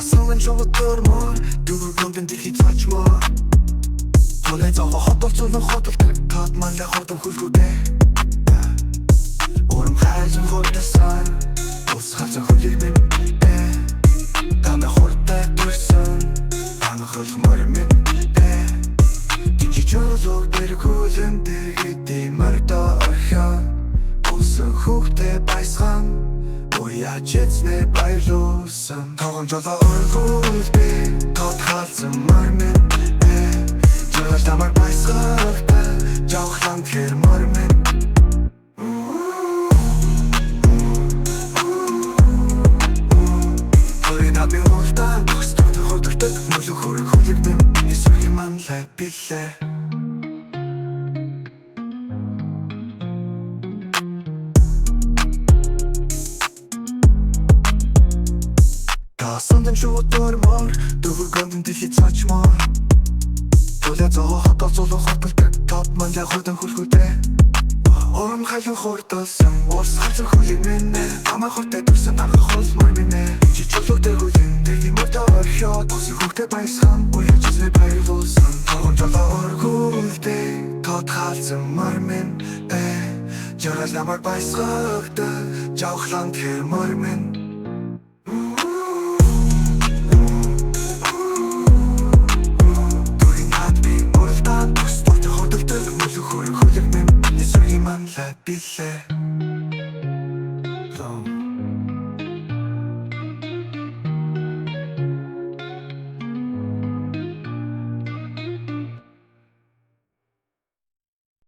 Гаасан шувтурмор дүүргөнд дэлхий цачмаар Толей зовоо хотолцолон хотолдог тат манлай хотон хөлгүүдээ Урам хайсан хотосан ус хацан хөлийг минь Тана хортой төрсөн анхал мөрмэн Жижигчөлөг дэргүүлэн дэргэдэй мөрдөө орхион Усан хүүхдээ байсхан Уяж эцнээ баярлуулсан Тогон жолоо өргүүлбэй Тод халсан мөрмэн Жолооч намайг байсгахтай Жавхлан тэр мөрмэн Над би ултаа Бөхсtöд хөдөлтөд Мөлөг хөрөг хүлэгдэм Эсвэл манлай билээ Гаасан шувтурмор дүүргөнд дэлхий цачмаар Толей зовоо хотолцолон хотолдог тат манлай хотон хөлгүүдээ Урам хайсан хурдалсан ус хацар хөлийг минь Амаа хортой төрсөн анхал хол мөрмэн Жижигчөлөг дэргүүлэн дэргэдэй мөрдөө орхион Усан хүүхдээ байсхан уяж эцнээ баярлуулсан Тогон жолоо өргүүлбэй тод халсан мөрмэн Жолооч намайг байсгахтай Жавхлан тэр мөрмэн Билээ